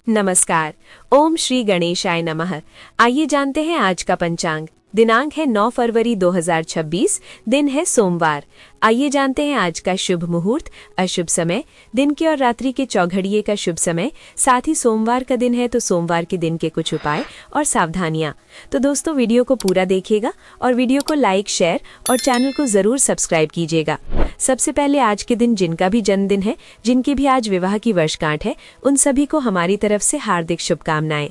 नमस्कार। ओम श्री गणेशाय नमः। आइए जानते हैं आज का पंचांग। दिनांक है 9 फरवरी 2026, दिन है सोमवार। आइए जानते हैं आज का शुभ मुहूर्त, अशुभ समय, दिन के और रात्रि के चौघड़िए का शुभ समय, साथ ही सोमवार का दिन है तो सोमवार के दिन के कुछ उपाय और सावधानियां। तो दोस्तों वीडियो को पूरा देखिएगा और वीडियो को लाइक, शेयर और चैनल को जरूर सब्सक्राइब कीजिएगा। सबसे पहले आज के दिन जिनका भी जन्मदिन है, जिनकी भी आज विवाह की वर्षगांठ है, उन सभी को हमारी तरफ से हार्दिक शुभकामनाएं।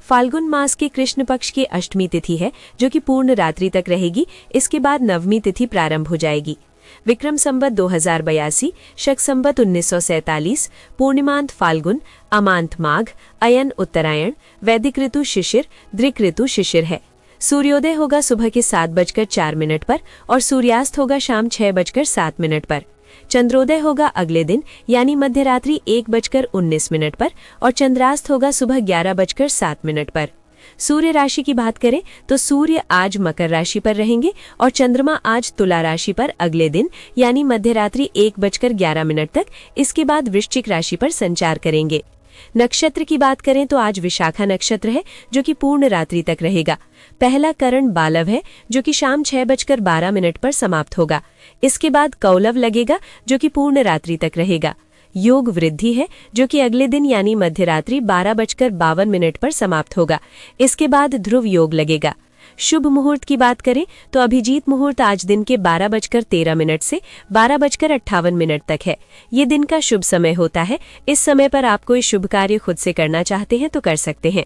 फाल्गुन मास के कृष्ण पक्ष की अष्टमी तिथि है जो कि पूर्ण रात्रि तक रहेगी। इसके बाद नवमी तिथि प्रारंभ हो जाएगी। विक्रम संवत 2082, शक संवत 1947, पूर्णिमांत फाल्गुन, अमांत माघ, अयन उत्तरायण, वैदिक ऋतु शिशिर, दृक ऋतु शिशिर है। सूर्योदय होगा सुबह के 7:04 पर और सूर्यास्त होगा शाम 6:07 पर। चंद्रोदय होगा अगले दिन यानी मध्य रात्रि 1:19 पर और चंद्रास्त होगा सुबह 11:07 पर। सूर्य राशि की बात करें तो सूर्य आज मकर राशि पर रहेंगे और चंद्रमा आज तुला राशि पर अगले दिन यानी मध्य रात्रि 1:11 तक। इसके बाद वृश्चिक राशि पर संचार करेंगे। नक्षत्र की बात करें तो आज विशाखा नक्षत्र है जो कि पूर्ण रात्रि तक रहेगा। पहला करण बालव है जो कि शाम 6:12 पर समाप्त होगा। इसके बाद कौलव लगेगा जो कि पूर्ण रात्रि तक रहेगा। योग वृद्धि है जो कि अगले दिन यानी मध्य रात्रि 12:52 पर समाप्त होगा। इसके बाद ध्रुव योग लगेगा। शुभ मुहूर्त की बात करें तो अभिजीत मुहूर्त आज दिन के 12:13 से 12:58 तक है। ये दिन का शुभ समय होता है। इस समय पर आप कोई शुभ कार्य खुद से करना चाहते हैं तो कर सकते हैं।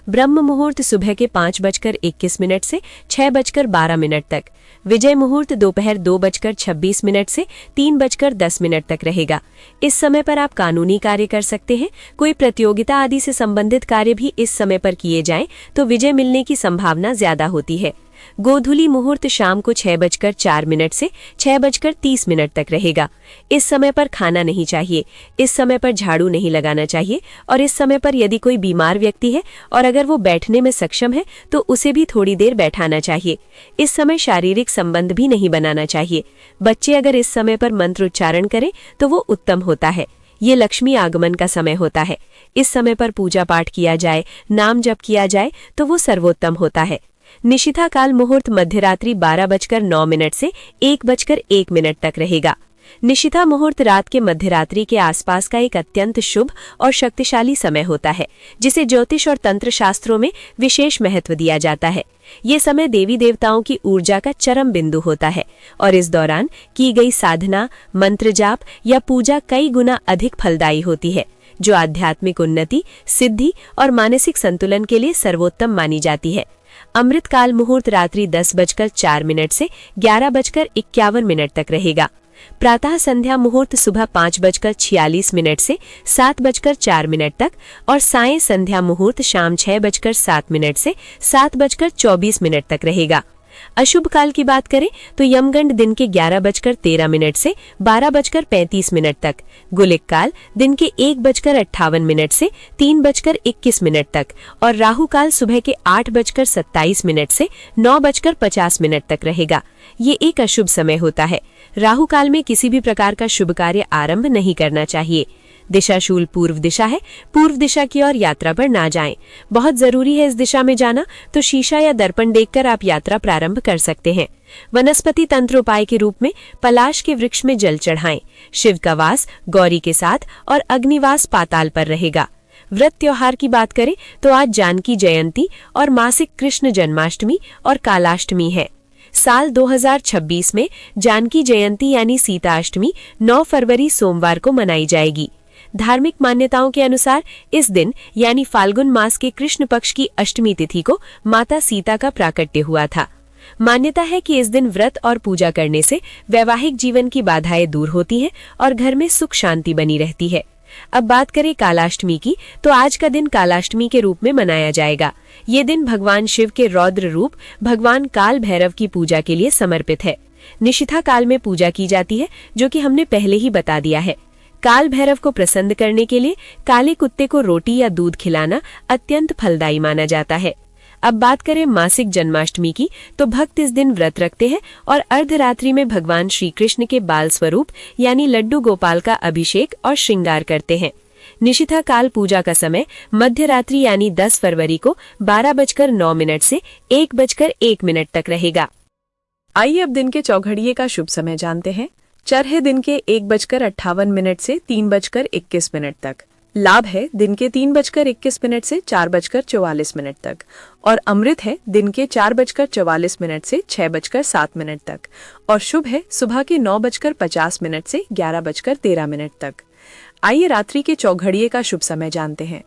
ब्रह्म मुहूर्त सुबह के 5:21 से 6:12 तक। विजय मुहूर्त दोपहर 2:26 से 3:10 तक रहेगा। इस समय पर आप कानूनी कार्य कर सकते हैं। कोई प्रतियोगिता आदि से संबंधित कार्य भी इस समय पर किए जाएं तो विजय मिलने की संभावना ज्यादा होती है। गोधूली मुहूर्त शाम को 6:04 से 6:30 तक रहेगा। इस समय पर खाना नहीं चाहिए, इस समय पर झाड़ू नहीं लगाना चाहिए और इस समय पर यदि कोई बीमार व्यक्ति है और अगर वो बैठने में सक्षम है तो उसे भी थोड़ी देर बैठाना चाहिए। इस समय शारीरिक संबंध भी नहीं बनाना चाहिए। बच्चे अगर इस समय पर मंत्र उच्चारण करें तो वो उत्तम होता है। ये लक्ष्मी आगमन का समय होता है। इस समय पर पूजा पाठ किया जाए, नाम जप किया जाए तो वो सर्वोत्तम होता है। निशिथा काल मुहूर्त मध्यरात्रि 12:09 से 1:01 तक रहेगा। निशिथा मुहूर्त रात के मध्यरात्रि के आसपास का एक अत्यंत शुभ और शक्तिशाली समय होता है, जिसे ज्योतिष और तंत्र शास्त्रों में विशेष महत्व दिया जाता है। ये समय देवी देवताओं की ऊर्जा का चरम बिंदु होता है और इस दौरान की गई साधना, मंत्र जाप या पूजा कई गुना अधिक फलदायी होती है, जो आध्यात्मिक उन्नति, सिद्धि और मानसिक संतुलन के लिए सर्वोत्तम मानी जाती है। अमृत काल मुहूर्त रात्रि 10:04 से 11:51 तक रहेगा। प्रातः संध्या मुहूर्त सुबह 5:46 से 7:04 तक और सायं संध्या मुहूर्त शाम 6:07 से 7:24 तक रहेगा। अशुभ काल की बात करें तो यमगंड दिन के 11:13 से 12:35 तक, गुलिक काल दिन के 1:58 से 3:21 तक और राहु काल सुबह के 8:27 से 9:50 तक रहेगा। ये एक अशुभ समय होता है। राहु काल में किसी भी प्रकार का शुभ कार्य आरंभ नहीं करना चाहिए। दिशाशूल पूर्व दिशा है। पूर्व दिशा की ओर यात्रा पर ना जाएं। बहुत जरूरी है इस दिशा में जाना, तो शीशा या दर्पण देखकर आप यात्रा प्रारंभ कर सकते हैं। वनस्पति तंत्र उपाय के रूप में पलाश के वृक्ष में जल चढ़ाएं। शिव का वास गौरी के साथ और अग्निवास पाताल पर रहेगा। व्रत त्योहार की बात करें तो आज जानकी जयंती और मासिक कृष्ण जन्माष्टमी और कालाष्टमी है। साल 2026 में जानकी जयंती यानी सीताष्टमी 9 फरवरी सोमवार को मनाई जाएगी। धार्मिक मान्यताओं के अनुसार इस दिन यानी फाल्गुन मास के कृष्ण पक्ष की अष्टमी तिथि को माता सीता का प्राकट्य हुआ था। मान्यता है कि इस दिन व्रत और पूजा करने से वैवाहिक जीवन की बाधाएं दूर होती हैं और घर में सुख शांति बनी रहती है। अब बात करें कालाष्टमी की तो आज का दिन कालाष्टमी के रूप में मनाया जाएगा। ये दिन भगवान शिव के रौद्र रूप भगवान काल भैरव की पूजा के लिए समर्पित है। निशिथा काल में पूजा की जाती है जो कि हमने पहले ही बता दिया है। काल भैरव को प्रसन्न करने के लिए काले कुत्ते को रोटी या दूध खिलाना अत्यंत फलदायी माना जाता है। अब बात करें मासिक जन्माष्टमी की तो भक्त इस दिन व्रत रखते हैं और अर्धरात्रि में भगवान श्री कृष्ण के बाल स्वरूप यानी लड्डू गोपाल का अभिषेक और श्रृंगार करते हैं। निशिथा काल पूजा का समय मध्य रात्रि यानी 10 फरवरी को 12:09 से 1:01 तक रहेगा। आइए अब दिन के चौघड़िए का शुभ समय जानते हैं। चर है दिन के 1:58 से 3:21 तक। लाभ है दिन के 3:21 से 4:44 तक और अमृत है दिन के 4:44 से 6:07 तक और शुभ है सुबह के 9:50 से 11:13 तक। आइए रात्रि के चौघड़िए का शुभ समय जानते हैं।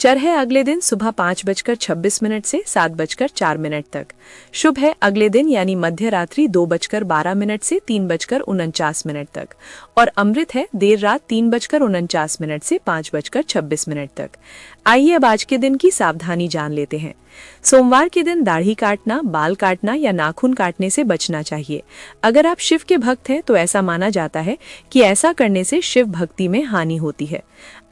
चर है अगले दिन सुबह 5:26 से 7:04 तक। शुभ है अगले दिन यानी मध्य रात्रि 2:12 से 3:49 तक और अमृत है देर रात 3:49 से 5:26 तक। आइए अब आज के दिन की सावधानी जान लेते हैं। सोमवार के दिन दाढ़ी काटना, बाल काटना या नाखून काटने से बचना चाहिए। अगर आप शिव के भक्त हैं तो ऐसा माना जाता है कि ऐसा करने से शिव भक्ति में हानि होती है।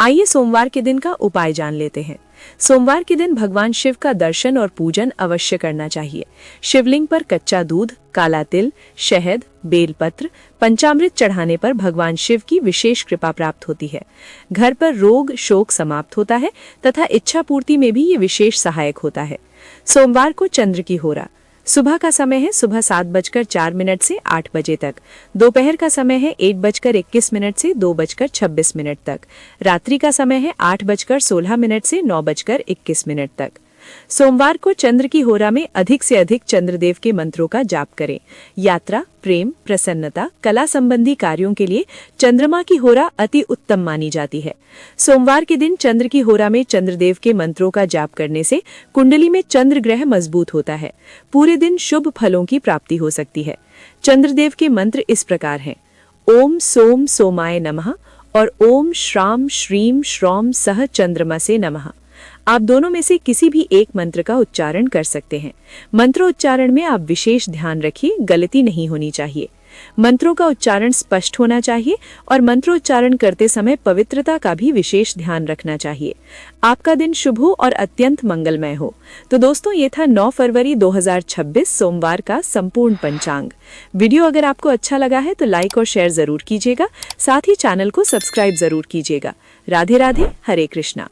आइए सोमवार के दिन का उपाय जान लेते हैं। सोमवार के दिन भगवान शिव का दर्शन और पूजन अवश्य करना चाहिए। शिवलिंग पर कच्चा दूध, काला तिल, शहद, बेलपत्र, पंचामृत चढ़ाने पर भगवान शिव की विशेष कृपा प्राप्त होती है। घर पर रोग शोक समाप्त होता है तथा इच्छा पूर्ति में भी ये विशेष सहायक होता है। सोमवार को चंद्र की होरा। सुबह का समय है सुबह 7:04 से 8 बजे तक। दोपहर का समय है 1:21 से 2:26 तक। रात्रि का समय है 8:16 से 9:21 तक। सोमवार को चंद्र की होरा में अधिक से अधिक चंद्रदेव के मंत्रों का जाप करें। यात्रा, प्रेम, प्रसन्नता, कला संबंधी कार्यों के लिए चंद्रमा की होरा अति उत्तम मानी जाती है। सोमवार के दिन चंद्र की होरा में चंद्रदेव के मंत्रों का जाप करने से कुंडली में चंद्र ग्रह मजबूत होता है। पूरे दिन शुभ फलों की प्राप्ति हो सकती है। चंद्रदेव के मंत्र इस प्रकार हैं: ओम सोम सोमाय नमः और ओम श्राम श्रीम श्रौम सह चंद्रमसे नमः। आप दोनों में से किसी भी एक मंत्र का उच्चारण कर सकते हैं। मंत्रोच्चारण में आप विशेष ध्यान रखिए, गलती नहीं होनी चाहिए। मंत्रों का उच्चारण स्पष्ट होना चाहिए और मंत्रोच्चारण करते समय पवित्रता का भी विशेष ध्यान रखना चाहिए। आपका दिन शुभ हो और अत्यंत मंगलमय हो। तो दोस्तों, ये था 9 फरवरी 2026 सोमवार का संपूर्ण पंचांग। वीडियो अगर आपको अच्छा लगा है तो लाइक और शेयर जरूर कीजिएगा। साथ ही चैनल को सब्सक्राइब जरूर कीजिएगा। राधे राधे, हरे कृष्णा।